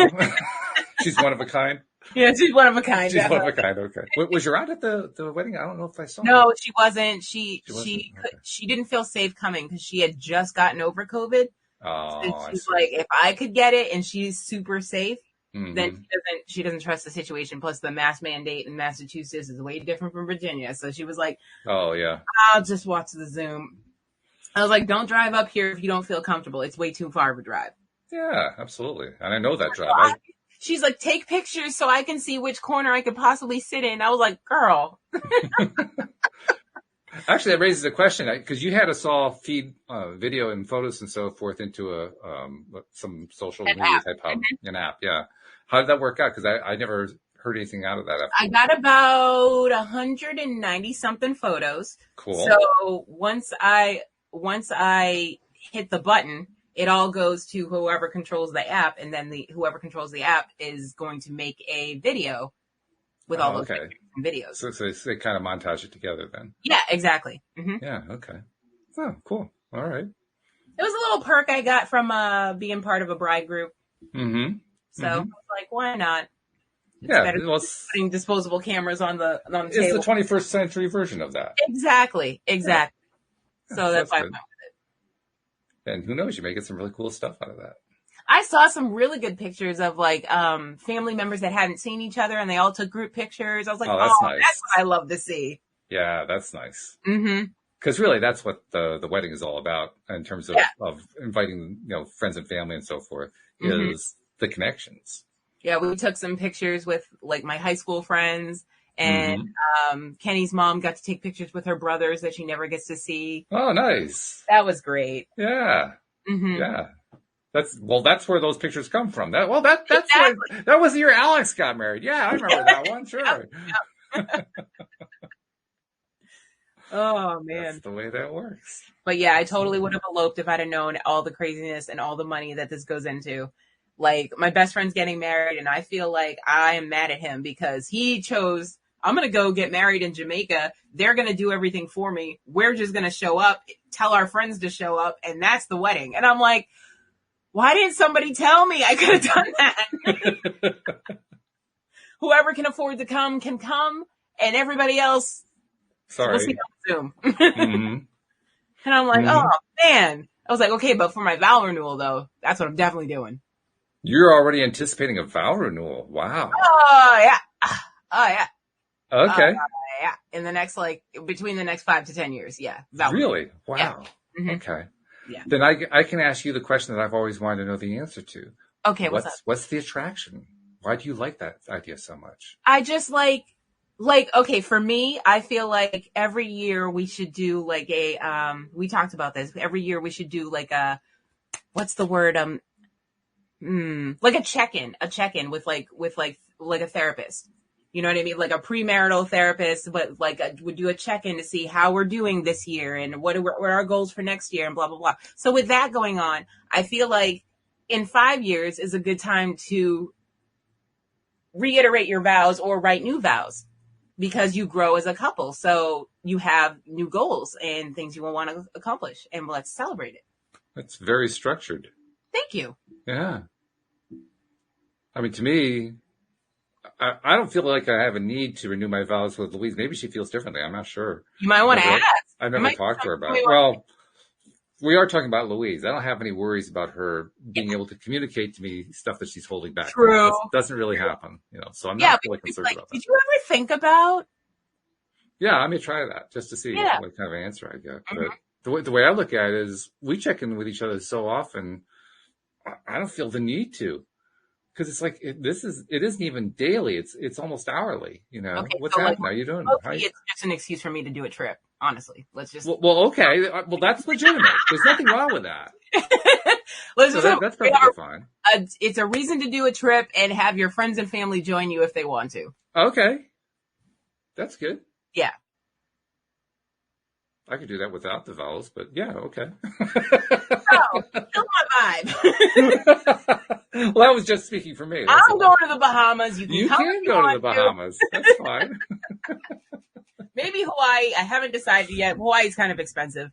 She's one of a kind. Yeah, she's one of a kind. She's one of a kind. Okay. Was your aunt at the wedding? I don't know if I saw her. No, she wasn't. She Okay. she didn't feel safe coming because she had just gotten over COVID. Oh, And I she's see. like, if I could get it and she's super safe, Mhm. then she doesn't trust the situation. Plus, the mask mandate in Massachusetts is way different from Virginia. So she was like, Oh, yeah. I'll just watch the Zoom. I was like, don't drive up here if you don't feel comfortable. It's way too far of a drive. Yeah, absolutely. And I know that drive. She's like, take pictures so I can see which corner I could possibly sit in. I was like, girl. Actually, that raises a question because you had us all feed video and photos and so forth into some social media type hub, an app. Yeah. How did that work out? Because I never heard anything out of that. I got about 190 something photos. Cool. So once I hit the button, it all goes to whoever controls the app, and then whoever controls the app is going to make a video with all those pictures and videos. So they kind of montage it together then. Yeah, exactly. Mm-hmm. Yeah. Okay. Oh, cool. All right. It was a little perk I got from being part of a bride group. Mm-hmm. So I was like, why not? It's Yeah. better than putting disposable cameras on the table. It's the 21st century version of that. Exactly. Yeah. So that's why I went with it. And who knows, you may get some really cool stuff out of that. I saw some really good pictures of like family members that hadn't seen each other, and they all took group pictures. I was like, that's nice. That's what I love to see. Yeah, that's nice. Mm-hmm. Because really, that's what the wedding is all about in terms of inviting friends and family and so forth, is the connections. Yeah, we took some pictures with like my high school friends, and Kenny's mom got to take pictures with her brothers that she never gets to see. Oh, nice. That was great. Yeah. Mm-hmm. Yeah. That's where those pictures come from. That's exactly. That was the year Alex got married. Yeah, I remember that one. Sure. Yep. Oh man. That's the way that works. But yeah, I totally would have eloped if I'd have known all the craziness and all the money that this goes into. Like, my best friend's getting married, and I feel like I am mad at him because he chose, I'm going to go get married in Jamaica. They're going to do everything for me. We're just going to show up, tell our friends to show up, and that's the wedding. And I'm like, why didn't somebody tell me? I could have done that. Whoever can afford to come can come, and everybody else, we'll see on Zoom. Mm-hmm. And I'm like, oh, man. I was like, okay, but for my vow renewal, though, that's what I'm definitely doing. You're already anticipating a vow renewal. Wow. Oh, yeah. Oh, yeah. Okay. Yeah. In the next, between the next 5 to 10 years. Yeah. Really? Wow. Yeah. Mm-hmm. Okay. Yeah. Then I can ask you the question that I've always wanted to know the answer to. Okay. What's up? What's the attraction? Why do you like that idea so much? I just okay, for me, I feel like every year we should do like we talked about this. Every year we should do like what's the word? Like a check-in with a therapist. You know what I mean? Like a premarital therapist, but would do a check-in to see how we're doing this year and what are our goals for next year and blah, blah, blah. So with that going on, I feel like in 5 years is a good time to reiterate your vows or write new vows because you grow as a couple. So you have new goals and things you will want to accomplish, and let's celebrate it. That's very structured. Thank you. Yeah. I mean, to me, I don't feel like I have a need to renew my vows with Louise. Maybe she feels differently. I'm not sure. You might want to ask. I've never talked to her about it. Well, we are talking about Louise. I don't have any worries about her being able to communicate to me stuff that she's holding back. True. It doesn't really happen, So I'm not really concerned about that. Did you ever think about? Yeah, I may try that just to see what kind of answer I get. But the way I look at it is we check in with each other so often. I don't feel the need to. Because it's like it isn't even daily. It's almost hourly. Okay, what's happening? How you doing? It's just an excuse for me to do a trip. Honestly, let's just. Well, okay. Well, that's legitimate. There's nothing wrong with that. That's perfectly fine. It's a reason to do a trip and have your friends and family join you if they want to. Okay, that's good. Yeah. I could do that without the vowels, but yeah, okay. Oh, kill my vibe. Well, that was just speaking for me. I'm going to the Bahamas. You can go to the Bahamas. That's fine. Maybe Hawaii. I haven't decided yet. Hawaii's kind of expensive.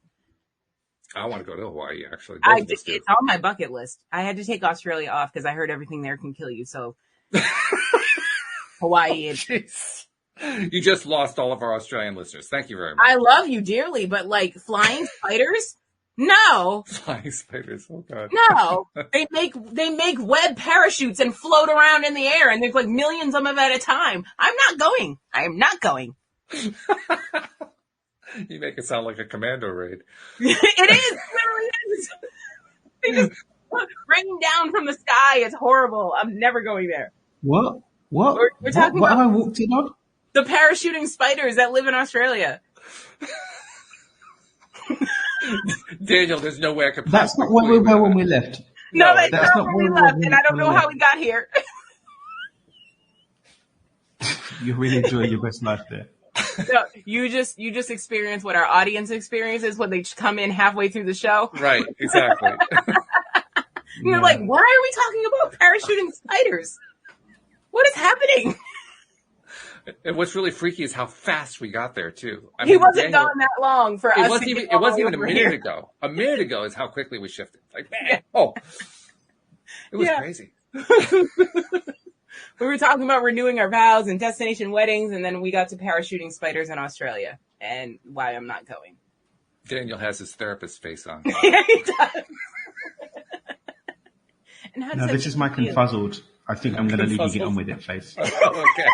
I want to go to Hawaii, actually. It's on my bucket list. I had to take Australia off because I heard everything there can kill you. So Hawaii. Jeez. You just lost all of our Australian listeners. Thank you very much. I love you dearly, but like flying spiders? No. Flying spiders. Oh God. No. They make web parachutes and float around in the air, and there's like millions of them at a time. I'm not going. I am not going. You make it sound like a commando raid. It is. It really is. They just rain down from the sky. It's horrible. I'm never going there. What? We're talking what about have I walked in on? the parachuting spiders that live in Australia. Daniel, there's no way I could. That's not where we were when we left. No, that's that's not not where we where left, we and I don't know left. how we got here. You're really enjoying your best life there. No, you just experience what our audience experiences when they come in halfway through the show. Right, exactly. You're like, why are we talking about parachuting spiders? What is happening? And what's really freaky is how fast we got there too. I He mean, wasn't Daniel, gone that long for us. It wasn't even a minute here. ago. A minute ago is how quickly we shifted. Like, man, oh, it was crazy. We were talking about renewing our vows and destination weddings, and then we got to parachuting spiders in Australia, and why I'm not going. Daniel has his therapist face on. Yeah, he does. And how does No, that this is my make you feel? confuzzled. I think I'm going to leave you get on with it face. Okay.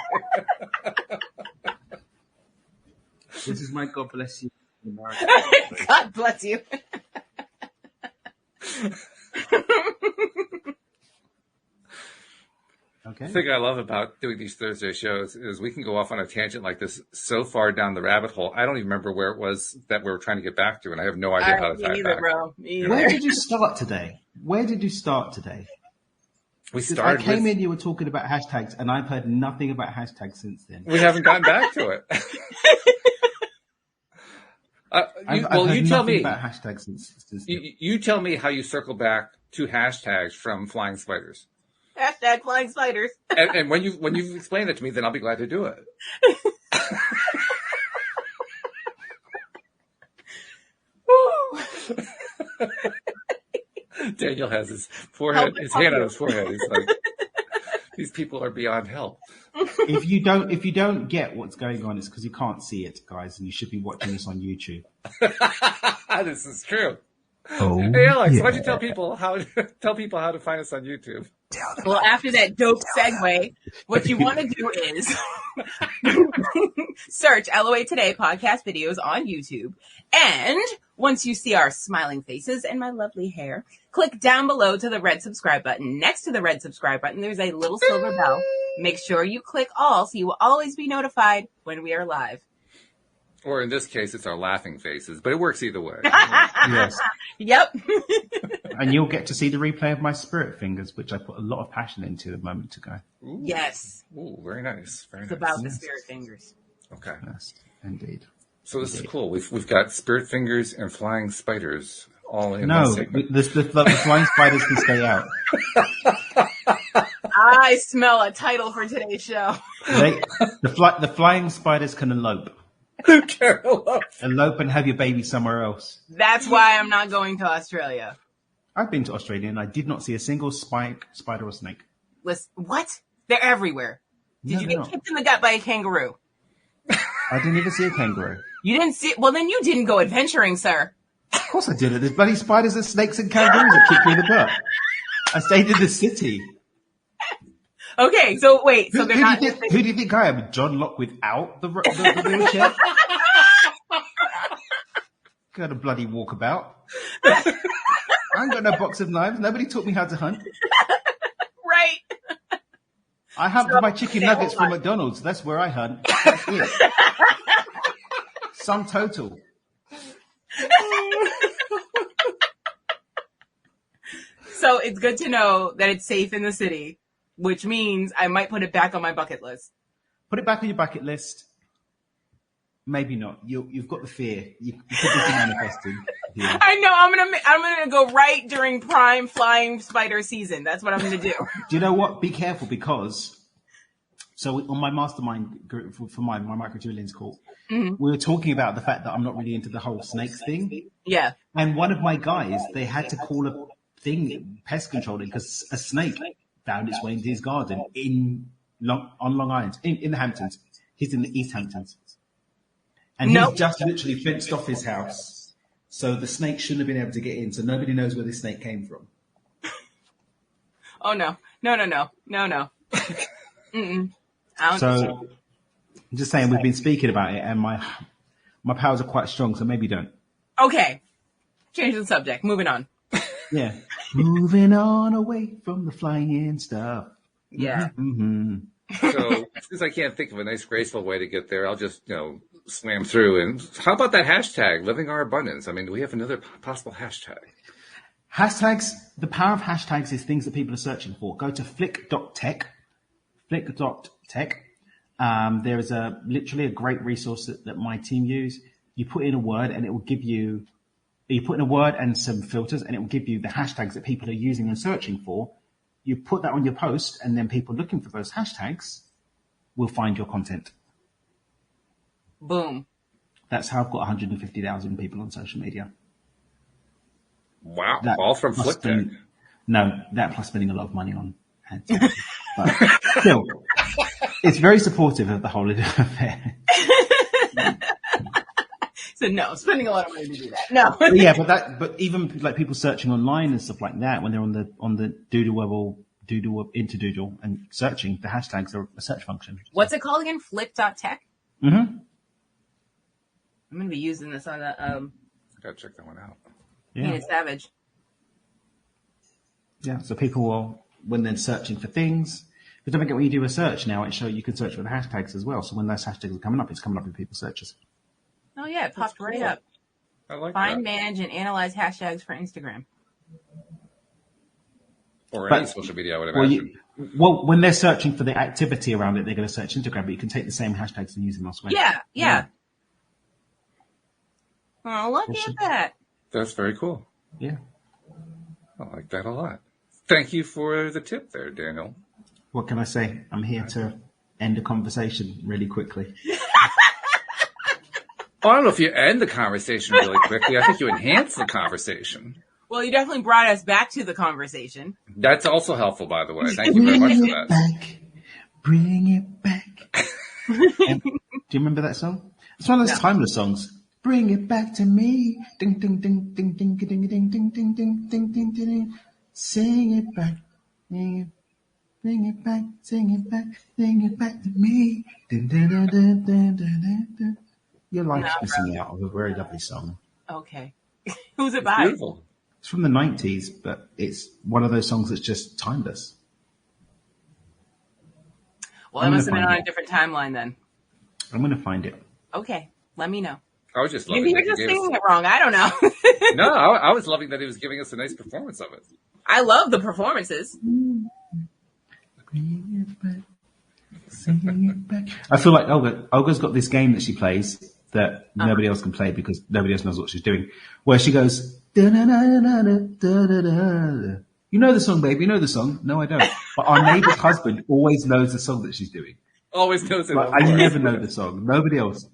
This is my God bless you. God bless you. Okay. The thing I love about doing these Thursday shows is we can go off on a tangent like this so far down the rabbit hole. I don't even remember where it was that we were trying to get back to, and I have no idea how to tie it back. Bro. Me either. Where did you start today? We I started came with, in, you were talking about hashtags, and I've heard nothing about hashtags since then. we haven't gotten back to it. I've Well, heard you tell nothing me. about hashtags since then. You tell me how you circle back to hashtags from flying spiders. Hashtag flying spiders. And when you explain it to me, then I'll be glad to do it. Daniel has his forehead, his hand on his forehead. He's like, these people are beyond help. If you don't get what's going on, it's because you can't see it, guys, and you should be watching this on YouTube. This is true. Oh, Hey, Alex, yeah. why don't you tell people how to find us on YouTube? Well, after that dope segue, what you want to do is search LOA Today podcast videos on YouTube. And once you see our smiling faces and my lovely hair, click down below to the red subscribe button. Next to the red subscribe button, there's a little silver bell. Make sure you click all so you will always be notified when we are live. Or in this case, it's our laughing faces, but it works either way. Yes. Yep. And you'll get to see the replay of my spirit fingers, which I put a lot of passion into a moment ago. Ooh. Yes. Ooh, very nice. Very It's nice. about the spirit fingers. Okay. Yes, indeed. So this is cool. We've got spirit fingers and flying spiders all in No, one segment. the flying spiders can stay out. I smell a title for today's show. The flying spiders can elope. Elope and have your baby somewhere else. That's why I'm not going to Australia. I've been to Australia and I did not see a single spider or snake. Listen, what? They're everywhere. Did you they're get not. kicked in the gut by a kangaroo? I didn't even see a kangaroo. You didn't see? Well, then you didn't go adventuring, sir. Of course I did it. There's bloody spiders and snakes and kangaroos that kick me in the butt. I stayed in the city. Okay, so wait. So they're not. Who do you think I am? John Locke without the wheelchair? Got a bloody walkabout. I ain't got no box of knives. Nobody taught me how to hunt. Right. I hunt for my chicken nuggets from McDonald's. That's where I hunt. That's it. Sum total. So it's good to know that it's safe in the city, which means I might put it back on my bucket list. Put it back on your bucket list. Maybe not. You've got the fear. You could be manifesting. Yeah. I know. I'm gonna go right during prime flying spider season. That's what I'm gonna do. Do you know what? Be careful because on my mastermind group for my micro-trillions call, we were talking about the fact that I'm not really into the whole snakes thing. Yeah. And one of my guys, they had to call a thing pest control because a snake found its way into his garden on Long Island, in the Hamptons. He's in the East Hamptons. And he's just literally fenced off his house. So the snake shouldn't have been able to get in. So nobody knows where this snake came from. Oh, no. No. So I'm just saying, we've been speaking about it, and my powers are quite strong, so maybe don't. Okay. Change the subject. Moving on. Yeah. Moving on away from the flying stuff. Yeah. Mm-hmm. So since I can't think of a nice, graceful way to get there, I'll just, slam through. And how about that hashtag, Living Our Abundance? I mean, do we have another possible hashtag? Hashtags, the power of hashtags is things that people are searching for. Go to flick.tech. There is literally a great resource that my team use. You put in a word and it will give you put in a word and some filters, and it will give you the hashtags that people are using and searching for. You put that on your post, and then people looking for those hashtags will find your content. Boom. That's how I've got 150,000 people on social media. Wow. All from FlickTech. No, that plus spending a lot of money on ads. But still, it's very supportive of the whole affair. So no, spending a lot of money to do that. No. but even like people searching online and stuff like that, when they're on the Doodle into Doodle and searching, the hashtags are a search function. What's it called again? Flip.tech? Mm-hmm. I'm going to be using this on the, Gotta check that one out. Yeah. It's Savage. Yeah. So people will, when they're searching for things, but don't forget when you do a search now, you can search for the hashtags as well. So when those hashtags are coming up, it's coming up in people's searches. Oh yeah, it popped right up. I like Find, that. manage, and analyze hashtags for Instagram. Or any social media, I would imagine. Well, when they're searching for the activity around it, they're going to search Instagram, but you can take the same hashtags and use them elsewhere. Yeah. Oh, look at that. That's very cool. Yeah. I like that a lot. Thank you for the tip there, Daniel. What can I say? I'm here to end a conversation really quickly. I don't know if you end the conversation really quickly. I think you enhance the conversation. Well, you definitely brought us back to the conversation. That's also helpful, by the way. Thank you very much for that. Bring it back. Do you remember that song? It's one of those timeless songs. Bring it back to me. Ding, ding, ding, ding, ding, ding, ding, ding, ding, ding, ding, ding, ding. Sing it back. Bring it back. Sing it back. Sing it back to me. Dun, dun, dun, dun, dun, dun, dun. Your life's missing out of a very lovely song. Okay. Who's it by? Beautiful. It's from the 90s, but it's one of those songs that's just timeless. Well, it must have been on a different timeline then. I'm going to find it. Okay. Let me know. I was just loving Maybe that you're just he gave us- singing it wrong. I don't know. No, I was loving that he was giving us a nice performance of it. I love the performances. Bring it back. Sing it back. I feel like Olga's got this game that she plays that nobody else can play because nobody else knows what she's doing, where she goes, da-da-da-da-da-da-da-da. You know the song, baby. You know the song. No, I don't. But our neighbor's husband always knows the song that she's doing. Always knows it. Like, I never know the song. Nobody else.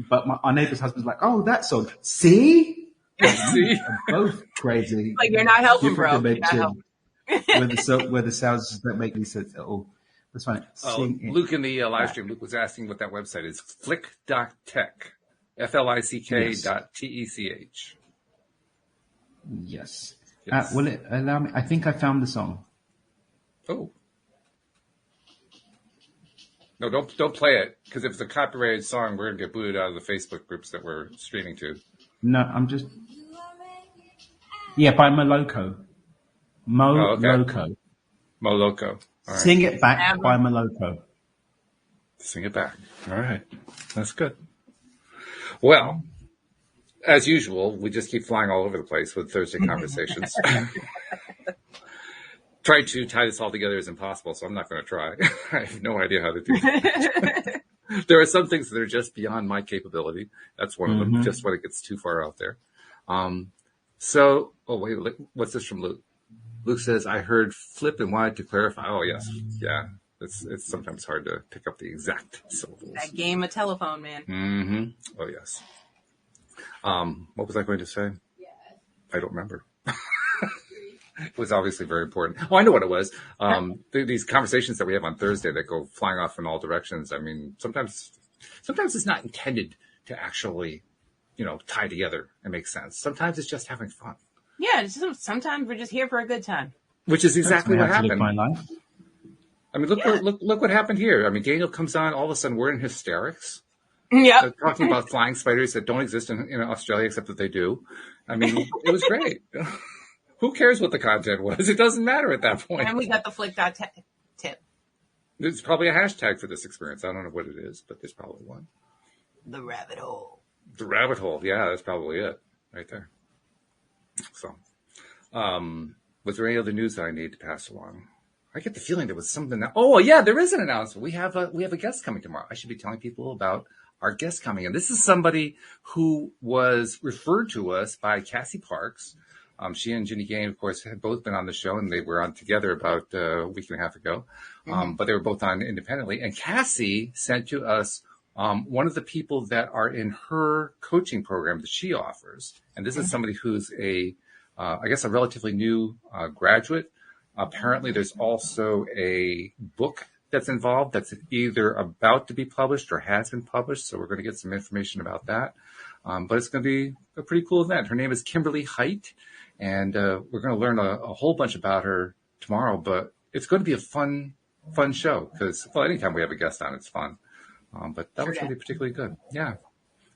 But our neighbor's husband's like, oh, that song. See? See? Both crazy. Like, you're not helping, bro. Different You're not dimension helping. where the sounds just don't make any sense at all. That's fine. Luke in the live stream, Luke was asking what that website is. Flick.tech. FLICK.TECH. Yes. Yes. Will it allow me? I think I found the song. Oh. No, don't play it, because if it's a copyrighted song, we're going to get booted out of the Facebook groups that we're streaming to. No, I'm just... Yeah, by Moloko. Moloko. Moloko. All right. Sing It Back by Moloko. Sing it back. All right. That's good. Well, as usual, we just keep flying all over the place with Thursday conversations. Trying to tie this all together is impossible, so I'm not going to try. I have no idea how to do it. There are some things that are just beyond my capability. That's one of them, just when it gets too far out there. What's this from Luke? Luke says, I heard flip and wanted to clarify. Oh, yes. Yeah. It's sometimes hard to pick up the exact syllables. That game of telephone, man. Mm-hmm. Oh, yes. What was I going to say? I don't remember. It was obviously very important. Oh, I know what it was. These conversations that we have on Thursday that go flying off in all directions. I mean, sometimes it's not intended to actually, tie together and make sense. Sometimes it's just having fun. Yeah, sometimes we're just here for a good time. Which is exactly what happened. My life. I mean, look what happened here. I mean, Daniel comes on, all of a sudden we're in hysterics. Yeah. Talking about flying spiders that don't exist in Australia, except that they do. I mean, it was great. Who cares what the content was? It doesn't matter at that point. And we got the flick.tip. There's probably a hashtag for this experience. I don't know what it is, but there's probably one. The rabbit hole. The rabbit hole. Yeah, that's probably it right there. So, was there any other news that I need to pass along? I get the feeling there was something that, there is an announcement. We have a guest coming tomorrow. I should be telling people about our guest coming in. This is somebody who was referred to us by Cassie Parks. She and Ginny Gain, of course, had both been on the show, and they were on together about a week and a half ago. But they were both on independently. And Cassie sent to us one of the people that are in her coaching program that she offers. And this is somebody who's a relatively new graduate. Apparently, there's also a book that's involved that's either about to be published or has been published. So we're going to get some information about that. But it's going to be a pretty cool event. Her name is Kimberly Height, and we're going to learn a whole bunch about her tomorrow. But it's going to be a fun show because, anytime we have a guest on, it's fun. But that was going to be particularly good. Yeah.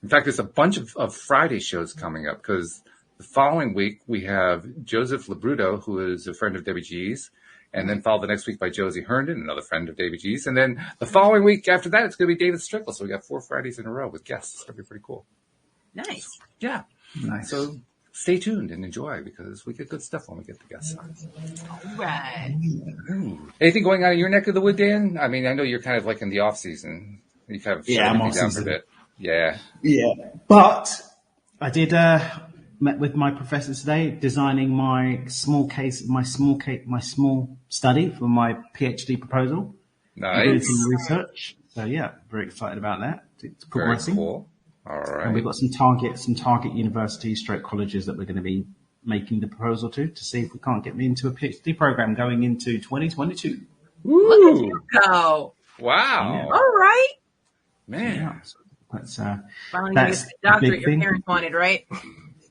In fact, there's a bunch of Friday shows coming up because the following week we have Joseph Labruto, who is a friend of Debbie G's. And then followed the next week by Josie Herndon, another friend of David G's. And then the following week after that, it's going to be David Strickle. So we got 4 Fridays in a row with guests. It's going to be pretty cool. Nice. Yeah. Nice. So stay tuned and enjoy because we get good stuff when we get the guests on. All right. Anything going on in your neck of the wood, Dan? I mean, I know you're kind of like in the off season. You kind of I'm off down season. for a bit. Yeah. Yeah. But I did met with my professor today, designing my small study for my PhD proposal. Nice. Doing some research. So yeah, very excited about that. It's progressing. Very cool. All right. And we've got some target universities, colleges that we're going to be making the proposal to see if we can't get me into a PhD program going into 2022. Woo. Look at you go. Wow. Yeah. All right. Man. Yeah, so that's Finally that's getting the doctorate big your thing. parents wanted, right?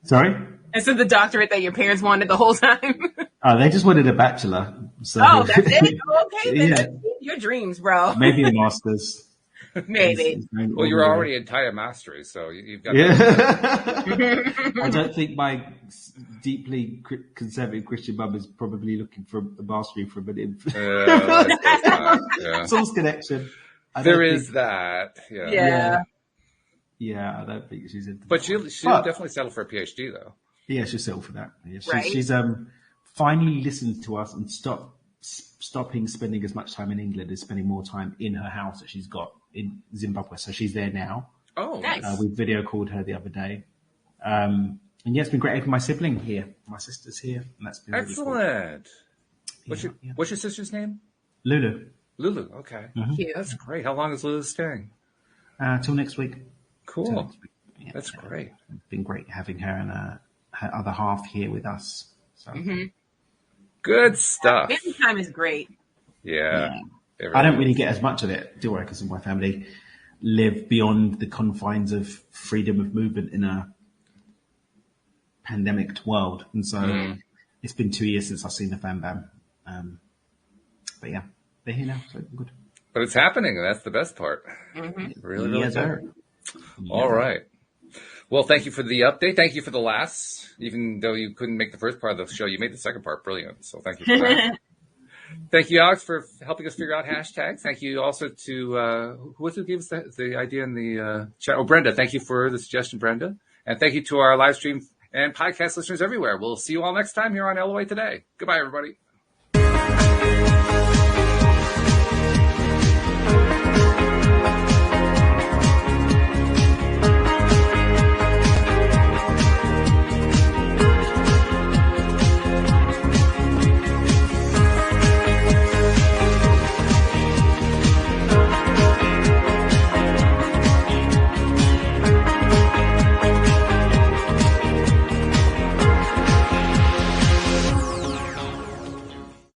Sorry? I said the doctorate that your parents wanted the whole time. Oh, they just wanted a bachelor. So That's it? Okay, then Yeah. your dreams, bro. Maybe a master's. Maybe. Well, you're already entire mastery, so you've got. Yeah. I don't think my deeply conservative Christian mum is probably looking for a mastery from an Yeah. source connection. There is that. Yeah. Yeah. Yeah, I don't think she's into. But she'll definitely settle for a PhD, though. Yeah, she'll settle for that. Yeah, Right. She's finally listened to us and stopping spending as much time in England and spending more time in her house that she's got in Zimbabwe. So she's there now. Oh, Nice. We video called her the other day. And yeah, it's been great having my sibling here. My sister's here, and that's been really cool. excellent. Yeah. What's your sister's name? Lulu. Lulu. Okay, Cute. that's great. How long is Lulu staying? Till next week. Cool. Till next week. Yeah, That's great. It's been great having her and her other half here with us. So Good stuff. Family time is great. Yeah. I don't really get as much of it, do I? Because my family live beyond the confines of freedom of movement in a pandemic world. And so it's been 2 years since I've seen the Fam Bam. But yeah, they're here now, so good. But it's happening, and that's the best part. Really, really Yes, sir. good. All right. Well, thank you for the update. Thank you for the laughs. Even though you couldn't make the first part of the show, you made the second part brilliant. So thank you for that. Thank you, Alex, for helping us figure out hashtags. Thank you also to, who was it who gave us the idea in the chat? Oh, Brenda. Thank you for the suggestion, Brenda. And thank you to our live stream and podcast listeners everywhere. We'll see you all next time here on LOA Today. Goodbye, everybody.